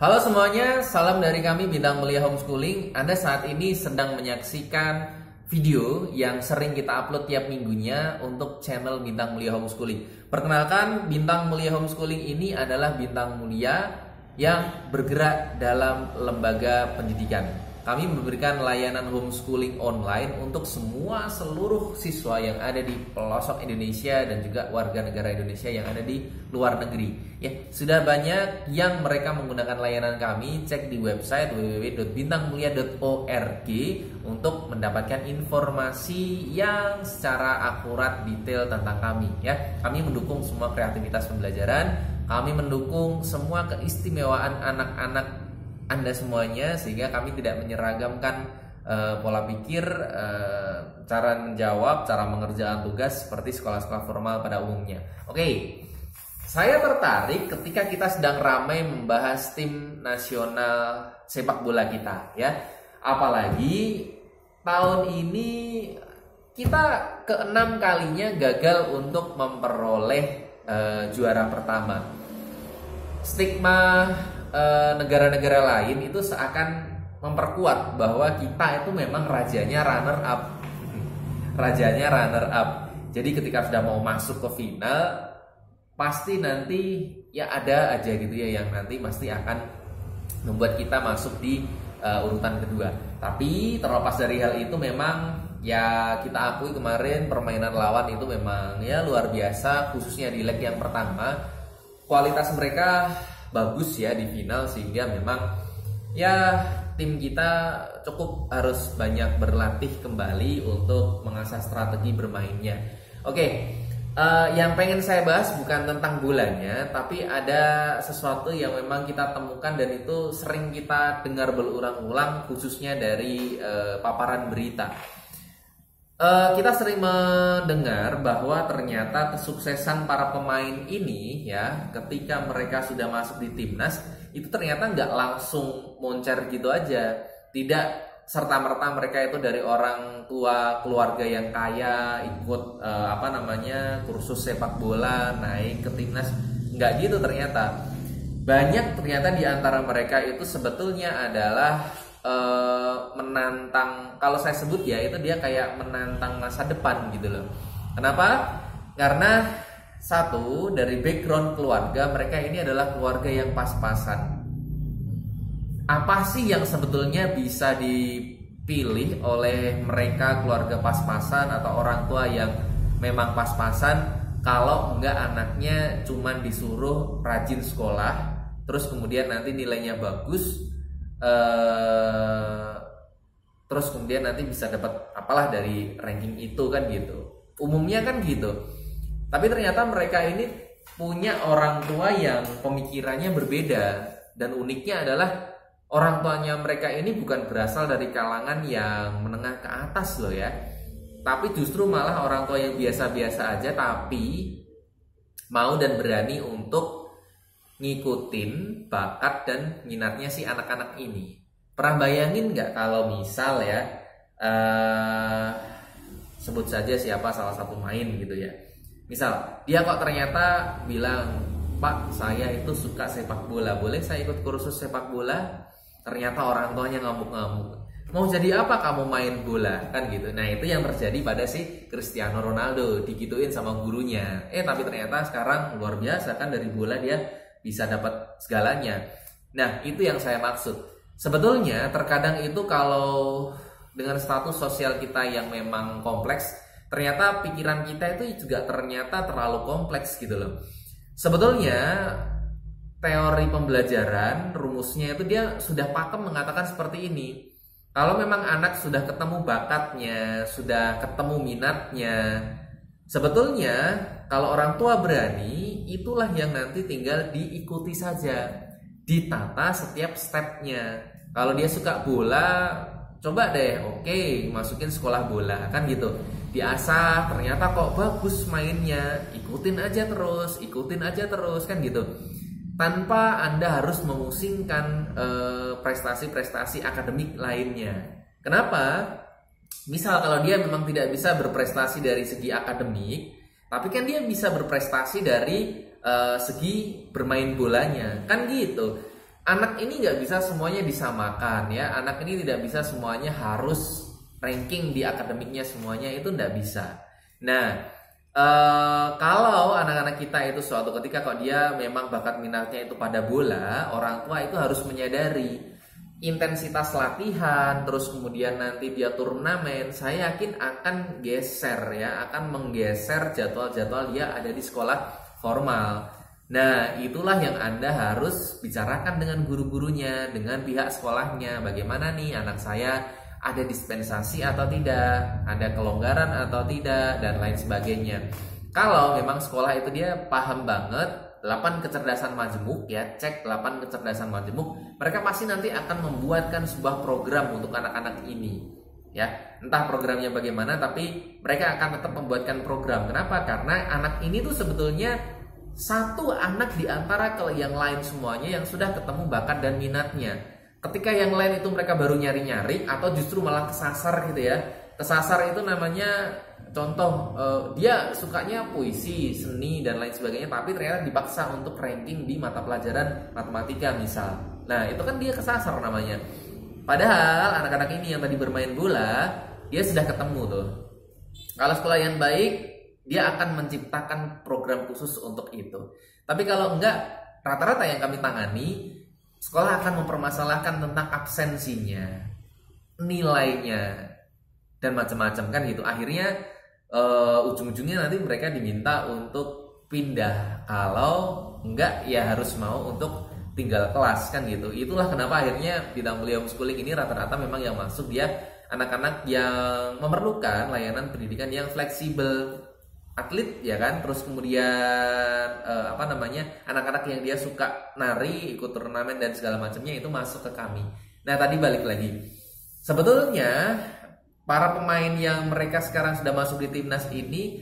Halo semuanya, salam dari kami Bintang Mulia Homeschooling. Anda saat ini sedang menyaksikan video yang sering kita upload tiap minggunya untuk channel Bintang Mulia Homeschooling. Perkenalkan, Bintang Mulia Homeschooling ini adalah bintang mulia yang bergerak dalam lembaga pendidikan. Kami memberikan layanan homeschooling online untuk seluruh siswa yang ada di pelosok Indonesia dan juga warga negara Indonesia yang ada di luar negeri. Ya, sudah banyak yang mereka menggunakan layanan kami. Cek di website www.bintangmulia.org untuk mendapatkan informasi yang secara akurat detail tentang kami. Ya, kami mendukung semua kreativitas pembelajaran. Kami mendukung semua keistimewaan anak-anak Anda semuanya, sehingga kami tidak menyeragamkan pola pikir, cara menjawab, cara mengerjakan tugas seperti sekolah-sekolah formal pada umumnya. Oke, saya tertarik ketika kita sedang ramai membahas tim nasional sepak bola kita, ya. Apalagi tahun ini kita ke-6 kalinya gagal untuk memperoleh juara pertama. Stigma negara-negara lain itu seakan memperkuat bahwa kita itu memang rajanya runner up. Jadi ketika sudah mau masuk ke final, pasti nanti ya ada aja gitu ya yang nanti pasti akan membuat kita masuk di urutan kedua. Tapi terlepas dari hal itu, memang ya kita akui kemarin permainan lawan itu memang ya luar biasa, khususnya di leg yang pertama. Kualitas mereka bagus ya di final, sehingga memang ya tim kita cukup harus banyak berlatih kembali untuk mengasah strategi bermainnya. Oke, yang pengen saya bahas bukan tentang bolanya, tapi ada sesuatu yang memang kita temukan dan itu sering kita dengar berulang-ulang, khususnya dari paparan berita. Kita sering mendengar bahwa ternyata kesuksesan para pemain ini ya, ketika mereka sudah masuk di timnas, itu ternyata nggak langsung moncer gitu aja. Tidak serta-merta mereka itu dari orang tua keluarga yang kaya ikut kursus sepak bola naik ke timnas. Nggak gitu ternyata. Banyak ternyata di antara mereka itu sebetulnya adalah menantang, kalau saya sebut ya, itu dia kayak menantang masa depan gitu loh. Kenapa? Karena satu, dari background keluarga mereka ini adalah keluarga yang pas-pasan. Apa sih yang sebetulnya bisa dipilih oleh mereka, keluarga pas-pasan atau orang tua yang memang pas-pasan, kalau enggak anaknya cuman disuruh rajin sekolah, terus kemudian nanti nilainya bagus, terus kemudian nanti bisa dapat apalah dari ranking itu kan gitu. Umumnya kan gitu. Tapi ternyata mereka ini punya orang tua yang pemikirannya berbeda, dan uniknya adalah orang tuanya mereka ini bukan berasal dari kalangan yang menengah ke atas loh ya. Tapi justru malah orang tua yang biasa-biasa aja, tapi mau dan berani untuk ngikutin bakat dan minatnya si anak-anak ini. Pernah bayangin nggak kalau misal ya, sebut saja siapa salah satu main gitu ya. Misal dia kok ternyata bilang, "Pak, saya itu suka sepak bola, boleh saya ikut kursus sepak bola?" Ternyata orang tuanya ngamuk-ngamuk. "Mau jadi apa kamu main bola?" Kan gitu. Nah, itu yang terjadi pada si Cristiano Ronaldo, digituin sama gurunya. Tapi ternyata sekarang luar biasa kan, dari bola dia bisa dapat segalanya. Nah, itu yang saya maksud. Sebetulnya terkadang itu kalau dengan status sosial kita yang memang kompleks, ternyata pikiran kita itu juga ternyata terlalu kompleks gitu loh. Sebetulnya teori pembelajaran, rumusnya itu dia sudah pakem mengatakan seperti ini. Kalau memang anak sudah ketemu bakatnya, sudah ketemu minatnya, sebetulnya kalau orang tua berani, itulah yang nanti tinggal diikuti saja, ditata setiap stepnya. Kalau dia suka bola, coba deh, oke, masukin sekolah bola, kan gitu. Diasah, ternyata kok bagus mainnya, ikutin aja terus, kan gitu. Tanpa Anda harus memusingkan prestasi-prestasi akademik lainnya. Kenapa? Misal kalau dia memang tidak bisa berprestasi dari segi akademik, tapi kan dia bisa berprestasi dari segi bermain bolanya, kan gitu. anak ini nggak bisa semuanya disamakan ya. Anak ini tidak bisa semuanya harus ranking di akademiknya semuanya, itu nggak bisa. Nah, kalau anak-anak kita itu suatu ketika kok dia memang bakat minatnya itu pada bola, orang tua itu harus menyadari intensitas latihan, terus kemudian nanti dia turnamen, saya yakin akan geser ya, akan menggeser jadwal-jadwal dia ada di sekolah formal. Nah, itulah yang Anda harus bicarakan dengan guru-gurunya, dengan pihak sekolahnya. Bagaimana nih anak saya, ada dispensasi atau tidak, ada kelonggaran atau tidak, dan lain sebagainya. Kalau memang sekolah itu dia paham banget 8 kecerdasan majemuk ya, cek 8 kecerdasan majemuk, mereka pasti nanti akan membuatkan sebuah program untuk anak-anak ini. Ya, entah programnya bagaimana, tapi mereka akan tetap membuatkan program. Kenapa? Karena anak ini tuh sebetulnya satu anak di antara yang lain semuanya yang sudah ketemu bakat dan minatnya. Ketika yang lain itu mereka baru nyari-nyari atau justru malah kesasar gitu ya. Kesasar itu namanya contoh dia sukanya puisi, seni dan lain sebagainya, tapi ternyata dipaksa untuk ranking di mata pelajaran matematika misal. Nah, itu kan dia kesasar namanya. Padahal anak-anak ini yang tadi bermain bola, dia sudah ketemu tuh. Kalau sekolah yang baik, dia akan menciptakan program khusus untuk itu. Tapi kalau enggak, rata-rata yang kami tangani, sekolah akan mempermasalahkan tentang absensinya, nilainya, dan macam-macam kan gitu. Akhirnya ujung-ujungnya nanti mereka diminta untuk pindah. Kalau enggak ya harus mau untuk tinggal kelas kan gitu. Itulah kenapa akhirnya bidang kuliah homeschooling ini rata-rata memang yang masuk dia anak-anak yang memerlukan layanan pendidikan yang fleksibel. Atlet ya kan, terus kemudian anak-anak yang dia suka nari, ikut turnamen dan segala macamnya itu masuk ke kami. Nah, tadi balik lagi, sebetulnya para pemain yang mereka sekarang sudah masuk di timnas ini,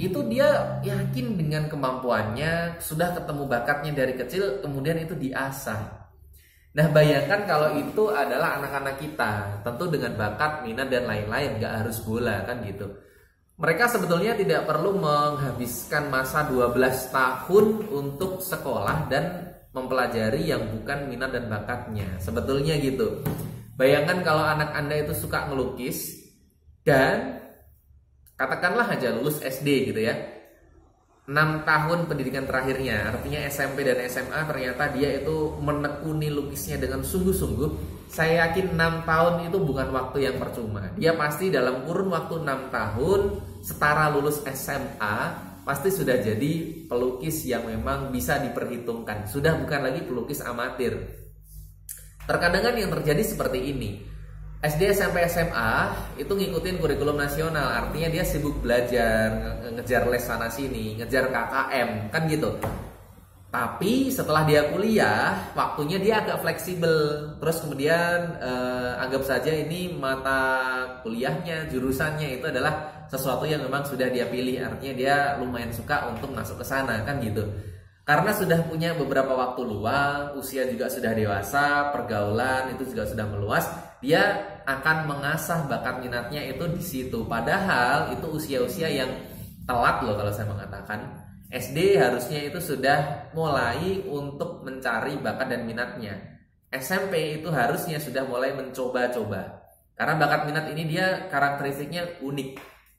itu dia yakin dengan kemampuannya, sudah ketemu bakatnya dari kecil, kemudian itu diasah. Nah, bayangkan kalau itu adalah anak-anak kita, tentu dengan bakat, minat dan lain-lain, gak harus bola kan gitu. Mereka sebetulnya tidak perlu menghabiskan masa 12 tahun untuk sekolah dan mempelajari yang bukan minat dan bakatnya. Sebetulnya gitu. Bayangkan kalau anak Anda itu suka ngelukis dan katakanlah aja lulus SD gitu ya. 6 tahun pendidikan terakhirnya, artinya SMP dan SMA, ternyata dia itu menekuni lukisnya dengan sungguh-sungguh. Saya yakin 6 tahun itu bukan waktu yang percuma. Dia pasti dalam kurun waktu 6 tahun setara lulus SMA pasti sudah jadi pelukis yang memang bisa diperhitungkan. Sudah bukan lagi pelukis amatir. Terkadang kan yang terjadi seperti ini. SD, SMP, SMA itu ngikutin kurikulum nasional, artinya dia sibuk belajar, ngejar les sana sini, ngejar KKM, kan gitu. Tapi setelah dia kuliah, waktunya dia agak fleksibel. Terus kemudian anggap saja ini mata kuliahnya, jurusannya itu adalah sesuatu yang memang sudah dia pilih, artinya dia lumayan suka untuk masuk ke sana, kan gitu. Karena sudah punya beberapa waktu luang, usia juga sudah dewasa, pergaulan itu juga sudah meluas, dia akan mengasah bakat minatnya itu di situ. Padahal itu usia-usia yang telat loh kalau saya mengatakan. SD harusnya itu sudah mulai untuk mencari bakat dan minatnya. SMP itu harusnya sudah mulai mencoba-coba. Karena bakat minat ini dia karakteristiknya unik.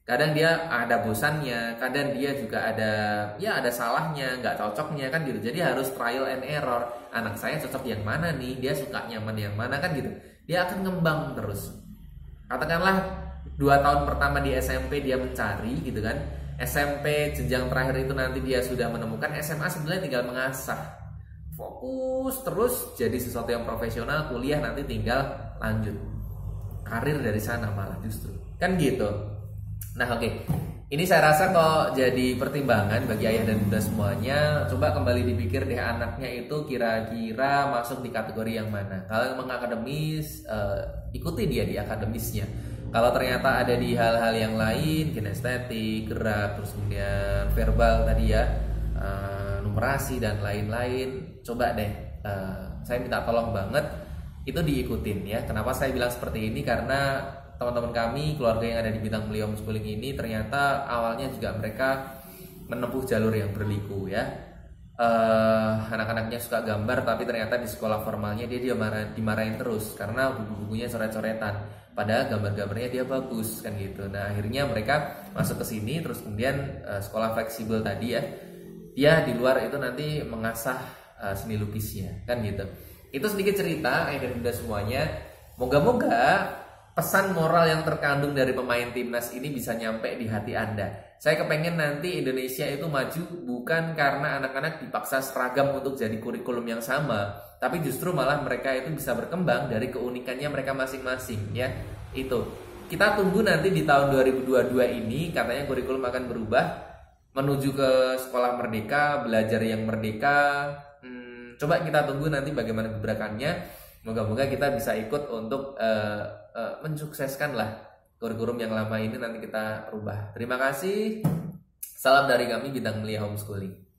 Kadang dia ada bosannya, kadang dia juga ada salahnya, nggak cocoknya kan gitu. Jadi harus trial and error. Anak saya cocok yang mana nih? Dia suka nyaman yang mana kan gitu. Dia akan ngembang terus. Katakanlah 2 tahun pertama di SMP dia mencari gitu kan. SMP jenjang terakhir itu nanti dia sudah menemukan. SMA sebenarnya tinggal mengasah. Fokus terus jadi sesuatu yang profesional. Kuliah nanti tinggal lanjut. Karir dari sana malah justru. Kan gitu. Nah oke, ini saya rasa kok jadi pertimbangan bagi ayah dan bunda semuanya. Coba kembali dipikir deh, anaknya itu kira-kira masuk di kategori yang mana. Kalau memang akademis, ikuti dia di akademisnya. Kalau ternyata ada di hal-hal yang lain, kinestetik, gerak, terus kemudian verbal tadi ya, numerasi dan lain-lain, coba deh, saya minta tolong banget itu diikutin ya. Kenapa saya bilang seperti ini? Karena teman-teman kami, keluarga yang ada di bidang kuliah homeschooling ini ternyata awalnya juga mereka menempuh jalur yang berliku ya. anak-anaknya suka gambar tapi ternyata di sekolah formalnya dia dimarahin terus karena buku-bukunya coret-coretan, padahal gambar-gambarnya dia bagus kan gitu. Nah akhirnya mereka masuk ke sini, terus kemudian sekolah fleksibel tadi ya, dia di luar itu nanti mengasah seni lukisnya kan gitu. Itu sedikit cerita ayah dan bunda semuanya. Moga-moga pesan moral yang terkandung dari pemain timnas ini bisa nyampe di hati Anda. Saya kepengen nanti Indonesia itu maju bukan karena anak-anak dipaksa seragam untuk jadi kurikulum yang sama, tapi justru malah mereka itu bisa berkembang dari keunikannya mereka masing-masing ya. Itu. Kita tunggu nanti di tahun 2022 ini katanya kurikulum akan berubah menuju ke sekolah merdeka, belajar yang merdeka. Coba kita tunggu nanti bagaimana gebrakannya. Moga-moga kita bisa ikut untuk mensukseskan lah kurikulum yang lama ini nanti kita rubah. Terima kasih. Salam dari kami Bintang Mulia Homeschooling.